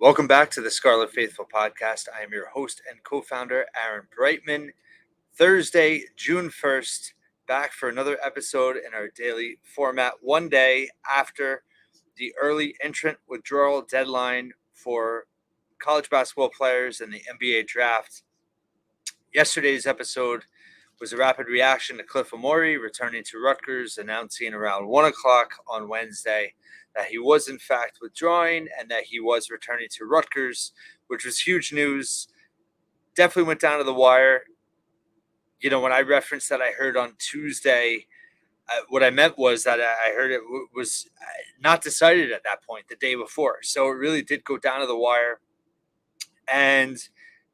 Welcome back to the Scarlet Faithful podcast. I am your host and co-founder, Aaron Breitman. Thursday, June 1st, back for another episode in our daily format, one day after the early entrant withdrawal deadline for college basketball players in the NBA draft. Yesterday's episode was a rapid reaction to Cliff Omoruyi returning to Rutgers, announcing around 1 o'clock on Wednesday that he was in fact withdrawing and that he was returning to Rutgers, which was huge news. Definitely went down to the wire. You know, when I referenced that I heard on Tuesday, what I meant was that I heard it was not decided at that point the day before. So it really did go down to the wire. And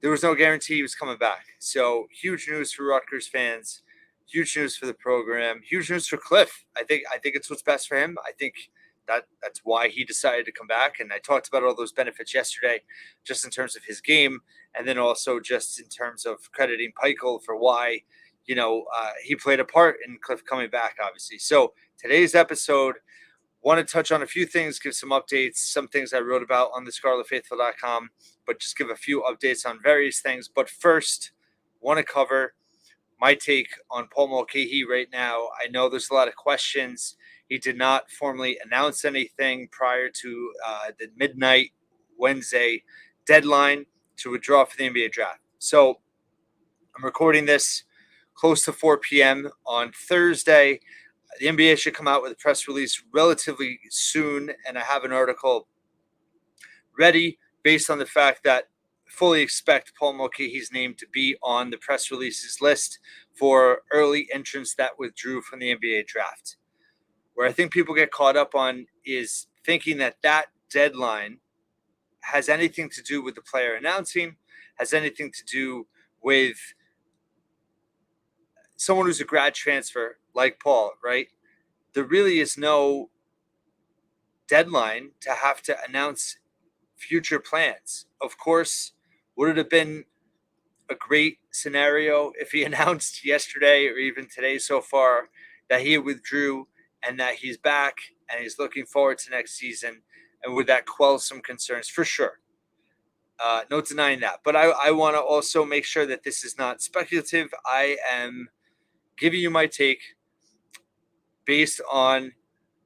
there was no guarantee he was coming back. So huge news for Rutgers fans, huge news for the program, huge news for Cliff. I think it's what's best for him. I think that's why he decided to come back. And I talked about all those benefits yesterday, just in terms of his game, and then also just in terms of crediting Payton for why, he played a part in Cliff coming back, obviously. So today's episode, want to touch on a few things, give some updates, some things I wrote about on the scarletfaithful.com, but just give a few updates on various things. But first, want to cover my take on Paul Mulcahy right now. I know there's a lot of questions. He did not formally announce anything prior to the midnight Wednesday deadline to withdraw for the NBA draft. So I'm recording this close to 4 p.m. on Thursday. The NBA should come out with a press release relatively soon, and I have an article ready based on the fact that I fully expect Paul Mulcahy's name to be on the press releases list for early entrants that withdrew from the NBA draft. Where I think people get caught up on is thinking that deadline has anything to do with the player announcing, has anything to do with someone who's a grad transfer like Paul, right? There really is no deadline to have to announce future plans. Of course, would it have been a great scenario if he announced yesterday or even today so far that he withdrew and that he's back and he's looking forward to next season? And would that quell some concerns? For sure. No denying that. But I want to also make sure that this is not speculative. I am giving you my take based on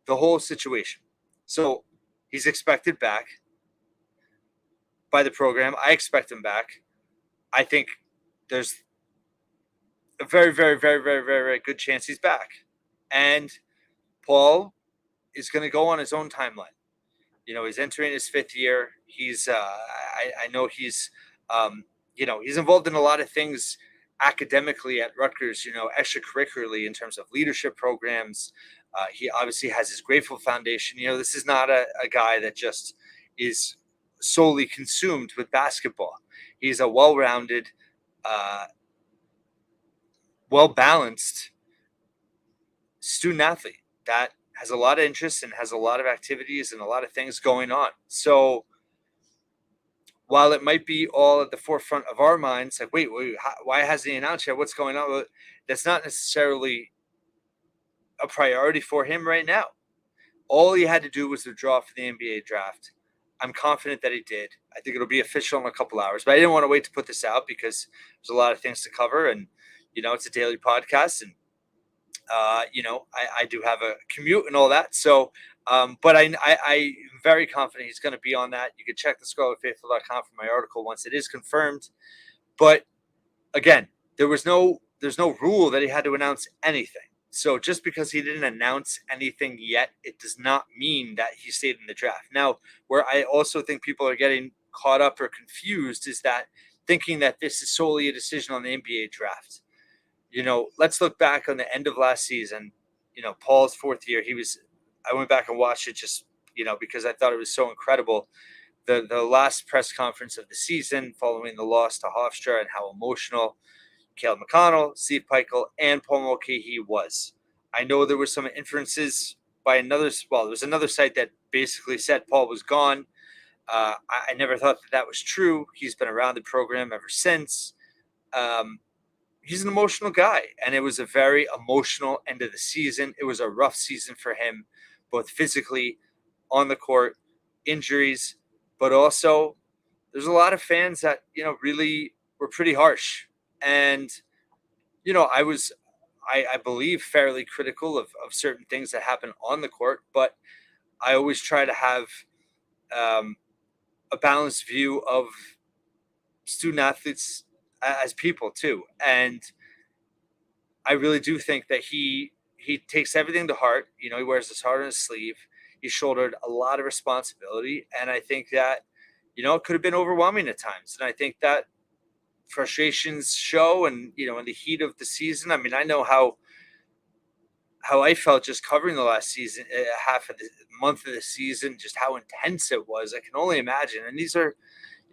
the whole situation. So he's expected back by the program. I expect him back. I think there's a very, very, very, very, very, very good chance he's back. And Paul is going to go on his own timeline. You know, he's entering his fifth year. He's, I know he's, he's involved in a lot of things academically at Rutgers, extracurricularly in terms of leadership programs. He obviously has his Grateful Foundation. This is not a guy that just is solely consumed with basketball. He's a well-rounded, well-balanced student athlete that has a lot of interests and has a lot of activities and a lot of things going on. So while it might be all at the forefront of our minds, like, wait, why hasn't he announced yet? What's going on? That's not necessarily a priority for him right now. All he had to do was withdraw for the NBA draft. I'm confident that he did. I think it'll be official in a couple hours, but I didn't want to wait to put this out because there's a lot of things to cover, and it's a daily podcast, and I do have a commute and all that. So, but I'm very confident he's going to be on that. You can check the scarletfaithful.com for my article once it is confirmed. But again, there's no rule that he had to announce anything. So just because he didn't announce anything yet, it does not mean that he stayed in the draft. Now, where I also think people are getting caught up or confused is that thinking that this is solely a decision on the NBA draft. Let's look back on the end of last season. Paul's fourth year, I went back and watched it just, because I thought it was so incredible. The last press conference of the season following the loss to Hofstra and how emotional Caleb McConnell, Steve Payton, and Paul Mulcahy was. I know there were some inferences by there was another site that basically said Paul was gone. I never thought that was true. He's been around the program ever since. He's an emotional guy, and it was a very emotional end of the season. It was a rough season for him, both physically, on the court, injuries, but also there's a lot of fans that, really were pretty harsh. And, I believe fairly critical of certain things that happen on the court, but I always try to have um, a balanced view of student athletes as people too. And I really do think that he takes everything to heart. He wears his heart on his sleeve. He shouldered a lot of responsibility, and I think that it could have been overwhelming at times. And I think that frustrations show, and in the heat of the season. I mean, I know how I felt just covering the last season, half of the month of the season, just how intense it was. I can only imagine. And these are,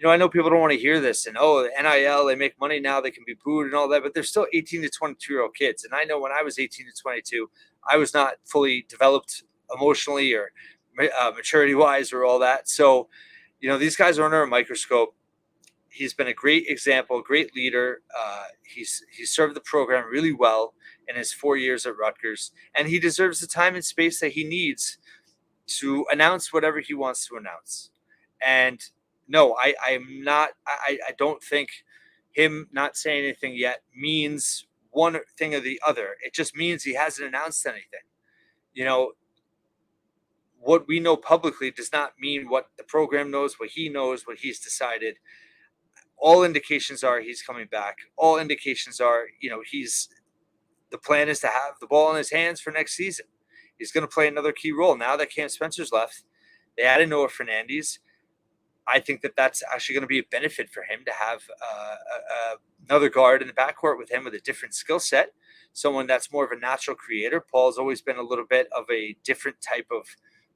I know people don't want to hear this, and the NIL, they make money now, they can be booed and all that, but they're still 18 to 22-year-old kids. And I know when I was 18 to 22, I was not fully developed emotionally or maturity wise or all that. So, these guys are under a microscope. He's been a great example, great leader. He's served the program really well in his 4 years at Rutgers, and he deserves the time and space that he needs to announce whatever he wants to announce. And no, I'm not. I don't think him not saying anything yet means one thing or the other. It just means he hasn't announced anything. You know, what we know publicly does not mean what the program knows, what he knows, what he's decided. All indications are he's coming back. All indications are, the plan is to have the ball in his hands for next season. He's going to play another key role. Now that Cam Spencer's left, they added Noah Fernandes. I think that that's actually going to be a benefit for him to have another guard in the backcourt with him with a different skill set, someone that's more of a natural creator. Paul's always been a little bit of a different type of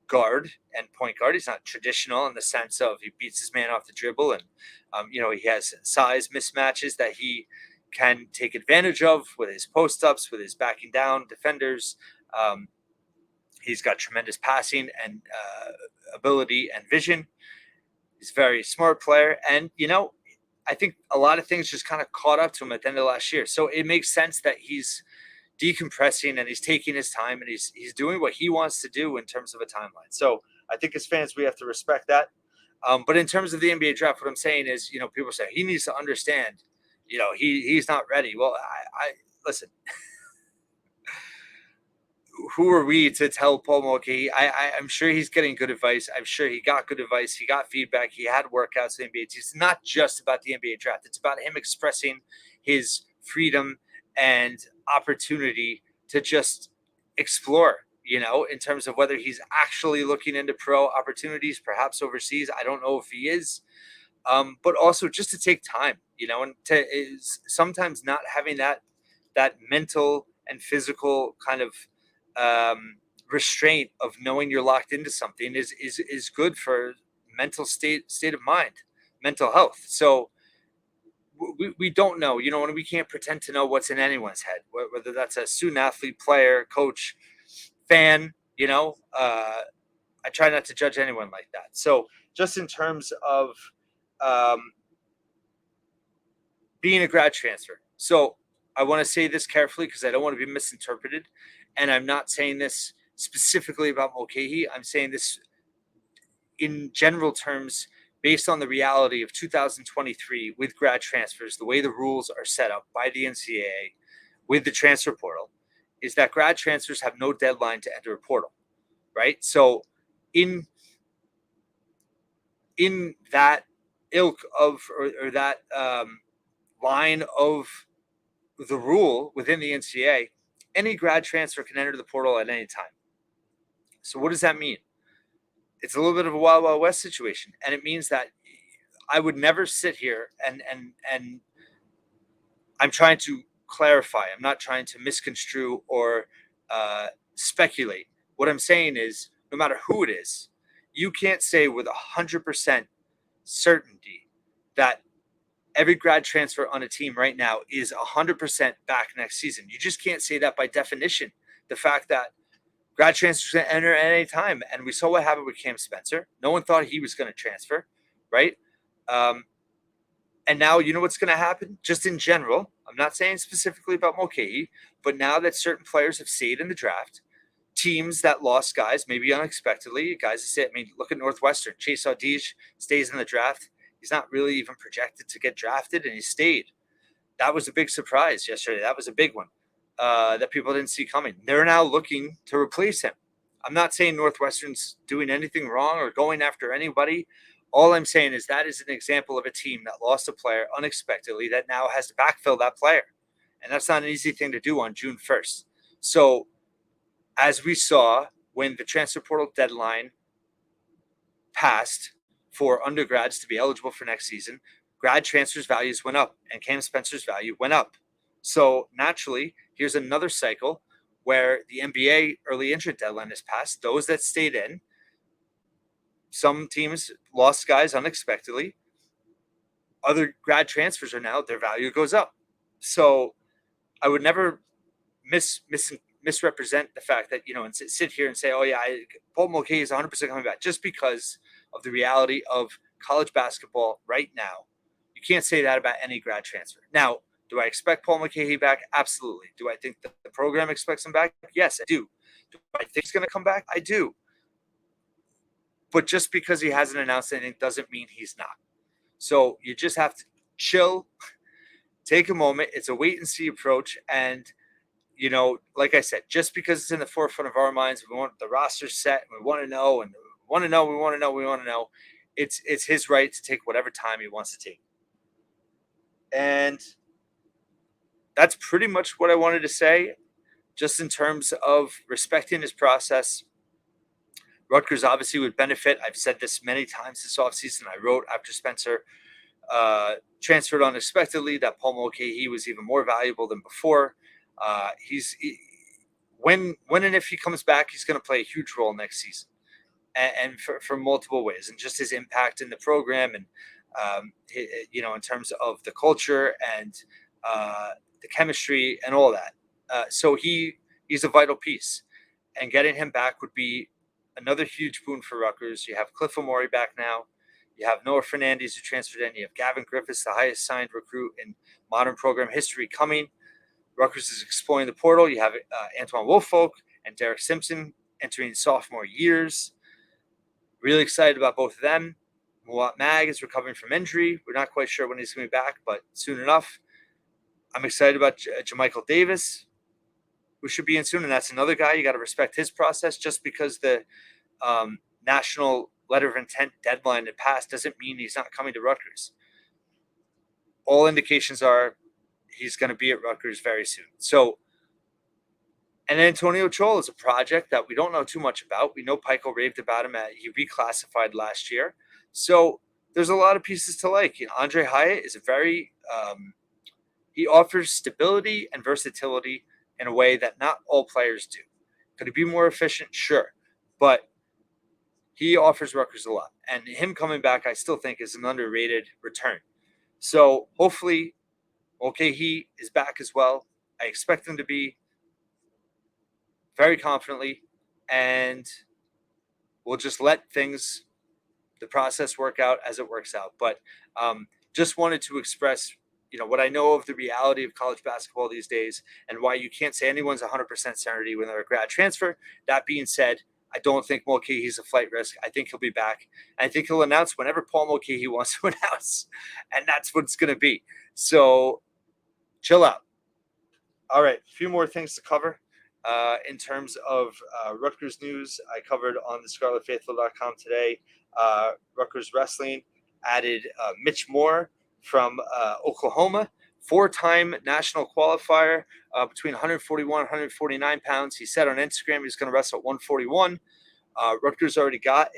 guard and point guard. He's not traditional in the sense of he beats his man off the dribble, and he has size mismatches that he can take advantage of with his post ups, with his backing down defenders. He's got tremendous passing and ability and vision. He's a very smart player. And, I think a lot of things just kind of caught up to him at the end of last year. So it makes sense that he's decompressing and he's taking his time and he's doing what he wants to do in terms of a timeline. So I think as fans, we have to respect that. But in terms of the NBA draft, what I'm saying is, people say he needs to understand, he's not ready. Well, I listen, who are we to tell Paul Mulcahy? I'm sure he's getting good advice. I'm sure he got good advice. He got feedback. He had workouts in the NBA. It's not just about the NBA draft. It's about him expressing his freedom and opportunity to just explore, in terms of whether he's actually looking into pro opportunities, perhaps overseas. I don't know if he is. But also just to take time, and to is sometimes not having that mental and physical kind of restraint of knowing you're locked into something is good for mental state of mind, mental health. So we don't know, and we can't pretend to know what's in anyone's head, whether that's a student athlete, player, coach, fan. I try not to judge anyone like that. So just in terms of being a grad transfer. So I want to say this carefully because I don't want to be misinterpreted. And I'm not saying this specifically about Mulcahy. I'm saying this in general terms based on the reality of 2023 with grad transfers, the way the rules are set up by the NCAA with the transfer portal is that grad transfers have no deadline to enter a portal, right? So in that ilk of or that line of the rule within the NCAA, any grad transfer can enter the portal at any time. So what does that mean? It's a little bit of a wild, wild west situation, and it means that I would never sit here and I'm trying to clarify. I'm not trying to misconstrue or speculate. What I'm saying is, no matter who it is, you can't say with 100% certainty that every grad transfer on a team right now is 100% back next season. You just can't say that by definition. The fact that grad transfers can enter at any time, and we saw what happened with Cam Spencer. No one thought he was going to transfer, right? And now you know what's going to happen? Just in general, I'm not saying specifically about Mulcahy, but now that certain players have stayed in the draft, teams that lost guys, maybe unexpectedly. Guys that say, I mean, look at Northwestern. Chase Audige stays in the draft. He's not really even projected to get drafted, and he stayed. That was a big surprise yesterday. That was a big one that people didn't see coming. They're now looking to replace him. I'm not saying Northwestern's doing anything wrong or going after anybody. All I'm saying is that is an example of a team that lost a player unexpectedly that now has to backfill that player. And that's not an easy thing to do on June 1st. So, as we saw when the transfer portal deadline passed for undergrads to be eligible for next season, grad transfers values went up and Cam Spencer's value went up. So naturally, here's another cycle where the NBA early entry deadline is passed. Those that stayed in, some teams lost guys unexpectedly. Other grad transfers are now, their value goes up. So I would never misrepresent the fact that, and sit here and say, oh yeah, Paul Mulcahy is 100% coming back, just because of the reality of college basketball right now. You can't say that about any grad transfer. Now, do I expect Paul Mulcahy back? Absolutely. Do I think that the program expects him back? Yes, I do. Do I think he's going to come back? I do. But just because he hasn't announced anything doesn't mean he's not. So you just have to chill, take a moment. It's a wait and see approach. And like I said, just because it's in the forefront of our minds, we want the roster set, we want to know, and we want to know. It's his right to take whatever time he wants to take. And that's pretty much what I wanted to say, just in terms of respecting his process. Rutgers obviously would benefit. I've said this many times this offseason. I wrote after Spencer transferred unexpectedly that Paul Mulcahy was even more valuable than before. When and if he comes back, he's going to play a huge role next season, and for multiple ways, and just his impact in the program, and in terms of the culture and the chemistry and all that. So he's a vital piece, and getting him back would be another huge boon for Rutgers. You have Cliff Omoruyi back now. You have Noah Fernandez, who transferred in. You have Gavin Griffiths, the highest signed recruit in modern program history, coming. Rutgers is exploring the portal. You have Antoine Woolfolk and Derek Simpson entering sophomore years. Really excited about both of them. Muat Mag is recovering from injury. We're not quite sure when he's going to be back, but soon enough. I'm excited about Jamichael Davis, who should be in soon, and that's another guy. You got to respect his process. Just because the national letter of intent deadline had passed doesn't mean he's not coming to Rutgers. All indications are he's going to be at Rutgers very soon. So, and Antonio Chol is a project that we don't know too much about. We know Pico raved about him. He reclassified last year. So there's a lot of pieces to like. Andre Hyatt is a very he offers stability and versatility in a way that not all players do. Could he be more efficient? Sure. But he offers Rutgers a lot. And him coming back, I still think, is an underrated return. So hopefully, he is back as well. I expect him to be very confidently. And we'll just let the process work out as it works out. But just wanted to express what I know of the reality of college basketball these days, and why you can't say anyone's 100% certainty when they're a grad transfer. That being said, I don't think Mulcahy's a flight risk. I think he'll be back. I think he'll announce whenever Paul Mulcahy wants to announce, and that's what it's going to be. So chill out. All right, a few more things to cover. In terms of Rutgers news, I covered on the ScarletFaithful.com today. Rutgers Wrestling added Mitch Moore from Oklahoma, 4-time national qualifier, between 141 and 149 pounds. He said on Instagram he's going to wrestle at 141. Rutgers already got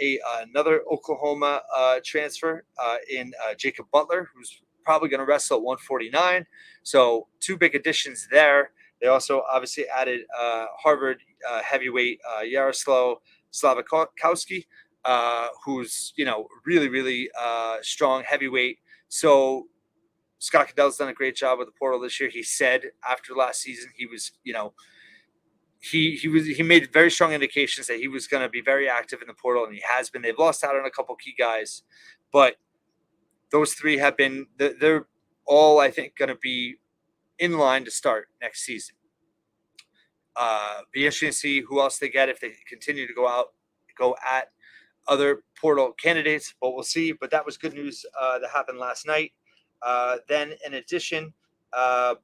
another Oklahoma transfer in Jacob Butler, who's probably going to wrestle at 149. So 2 big additions there. They also obviously added Harvard heavyweight Yaroslav Slavikowski, who's really, really strong heavyweight. So Scott Cadell's done a great job with the portal this year. He said after last season he was, he made very strong indications that he was going to be very active in the portal, and he has been. They've lost out on a couple key guys, but those 3 have been. They're all, I think, going to be in line to start next season. Be interesting to see who else they get if they continue to go at other portal candidates, but we'll see. But that was good news that happened last night. Then, in addition,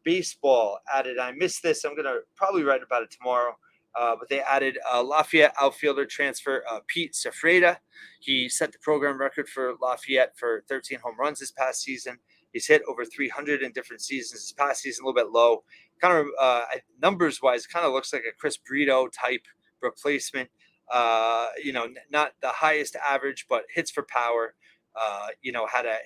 baseball added. I missed this. I'm gonna probably write about it tomorrow. But they added Lafayette outfielder transfer Pete Safreda. He set the program record for Lafayette for 13 home runs this past season. He's hit over 300 in different seasons. This past season, a little bit low. Kind of numbers wise, kind of looks like a Chris Brito type replacement. Not the highest average, but hits for power. Had a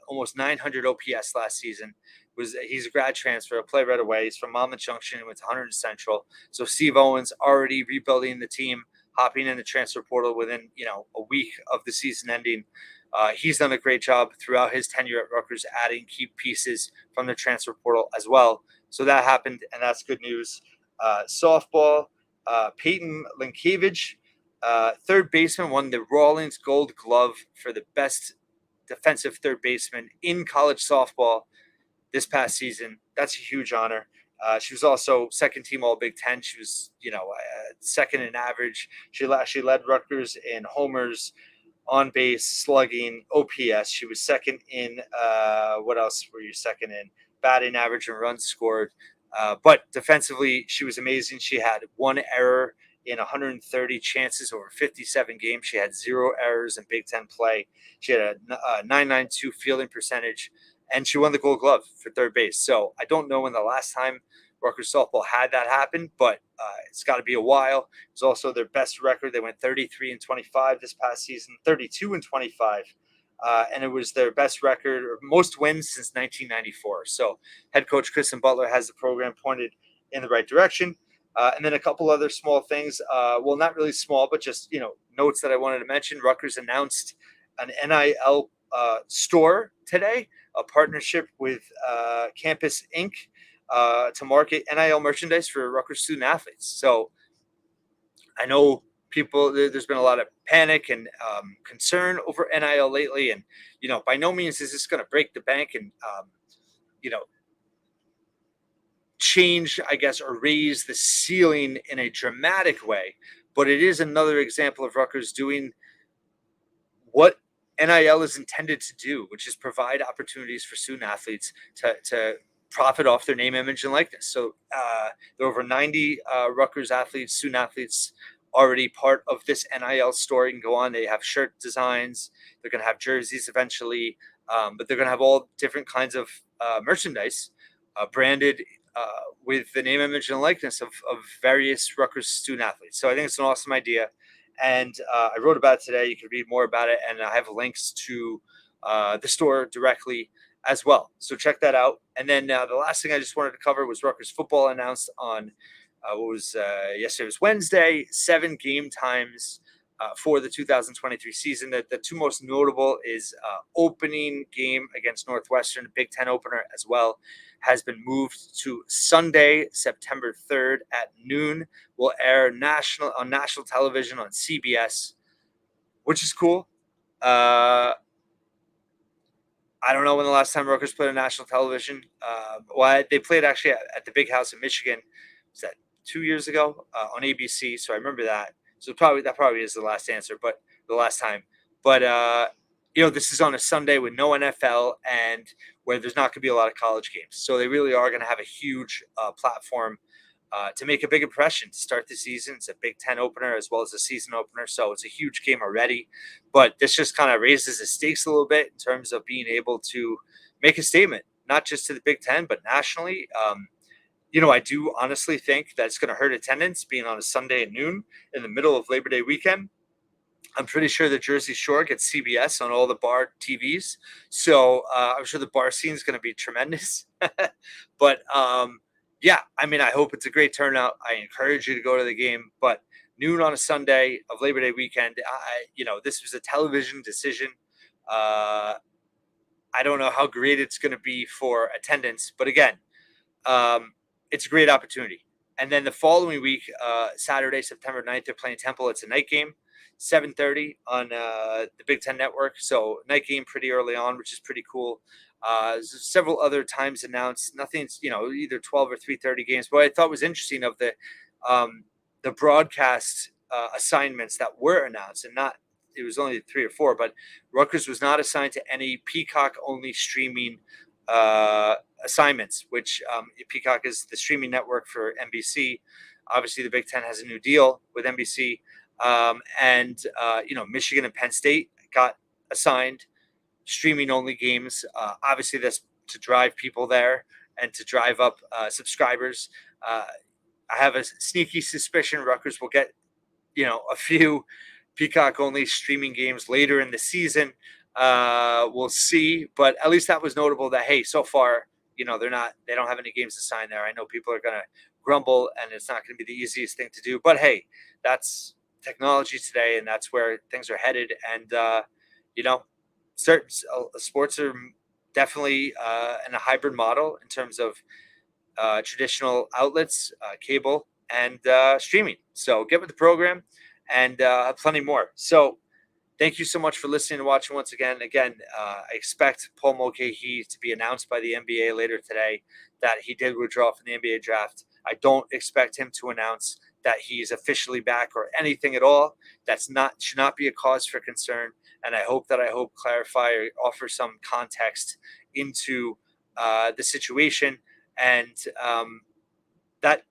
almost 900 OPS last season. He's a grad transfer, play right away. He's from Monmouth Junction and went to Hunter Central. So Steve Owens already rebuilding the team, hopping in the transfer portal within a week of the season ending. He's done a great job throughout his tenure at Rutgers, adding key pieces from the transfer portal as well. So that happened, and that's good news. Softball. Payton Lincavage, third baseman, won the Rawlings Gold Glove for the best defensive third baseman in college softball this past season. That's a huge honor. She was also second team All Big Ten. She was, second in average. She actually led Rutgers in homers, on base, slugging, OPS. She was second in, what else were you second in? Batting average and runs scored. But defensively, she was amazing. She had one error in 130 chances over 57 games. She had 0 errors in Big Ten play. She had a 992 fielding percentage, and she won the Gold Glove for third base. So I don't know when the last time Rutgers softball had that happen, but it's got to be a while. It was also their best record. They went 33-25 this past season, 32-25. And it was their best record or most wins since 1994. So head coach Kristen Butler has the program pointed in the right direction. And then a couple other small things. Well, not really small, but just, notes that I wanted to mention. Rutgers announced an NIL store today, a partnership with Campus Inc. To market NIL merchandise for Rutgers student athletes. So I know there's been a lot of panic and concern over NIL lately. And, by no means is this going to break the bank and, change, I guess, or raise the ceiling in a dramatic way. But it is another example of Rutgers doing what NIL is intended to do, which is provide opportunities for student athletes to profit off their name, image, and likeness. So there are over 90 Rutgers athletes, student athletes, already part of this NIL store. You can go on. They have shirt designs. They're going to have jerseys eventually, but they're going to have all different kinds of merchandise branded with the name, image, and likeness of various Rutgers student athletes. So I think it's an awesome idea. And I wrote about it today. You can read more about it. And I have links to the store directly as well. So check that out. And then the last thing I just wanted to cover was Rutgers football announced on yesterday was Wednesday, 7 game times for the 2023 season. The two most notable is opening game against Northwestern, Big Ten opener as well, has been moved to Sunday, September 3rd at noon. Will air on national television on CBS, which is cool. I don't know when the last time Rutgers played on national television. They played actually at the Big House in Michigan. Was that 2 years ago on ABC? So I remember that. So that probably is the last answer, but the last time. But this is on a Sunday with no NFL and where there's not going to be a lot of college games. So they really are going to have a huge platform to make a big impression to start the season. It's a Big Ten opener as well as a season opener. So it's a huge game already. But this just kind of raises the stakes a little bit in terms of being able to make a statement, not just to the Big Ten, but nationally. I do honestly think that it's going to hurt attendance being on a Sunday at noon in the middle of Labor Day weekend. I'm pretty sure the Jersey Shore gets CBS on all the bar TVs. So I'm sure the bar scene is going to be tremendous. But I hope it's a great turnout. I encourage you to go to the game. But noon on a Sunday of Labor Day weekend, this was a television decision. I don't know how great it's going to be for attendance. But again, it's a great opportunity. And then the following week, Saturday, September 9th, they're playing Temple. It's a night game, 7:30 on the Big Ten Network. So night game pretty early on, which is pretty cool. Several other times announced. Nothing's, either 12 or 3:30 games. But what I thought was interesting of the the broadcast assignments that were announced, and not it was only 3 or 4, but Rutgers was not assigned to any Peacock only streaming assignments, which Peacock is the streaming network for NBC. Obviously, the Big Ten has a new deal with NBC, and Michigan and Penn State got assigned streaming only games. Obviously, that's to drive people there and to drive up subscribers. I have a sneaky suspicion Rutgers will get, a few Peacock only streaming games later in the season. We'll see, but at least that was notable that, hey, so far, they don't have any games to sign there. I know people are going to grumble and it's not going to be the easiest thing to do, but hey, that's technology today and that's where things are headed. And, certain sports are definitely in a hybrid model in terms of traditional outlets, cable, and streaming. So get with the program and plenty more. So thank you so much for listening and watching once again. I expect Paul Mulcahy to be announced by the NBA later today that he did withdraw from the NBA draft. I don't expect him to announce that he's officially back or anything at all. Should not be a cause for concern. And I hope clarify or offer some context into the situation. And that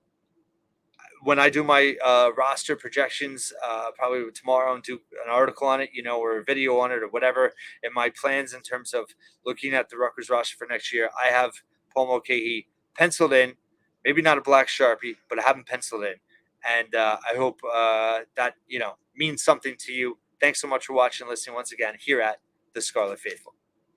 when I do my roster projections, probably tomorrow, and do an article on it, or a video on it or whatever, in my plans in terms of looking at the Rutgers roster for next year, I have Paul Mulcahy penciled in, maybe not a black Sharpie, but I have him penciled in. And I hope that, means something to you. Thanks so much for watching and listening once again here at The Scarlet Faithful.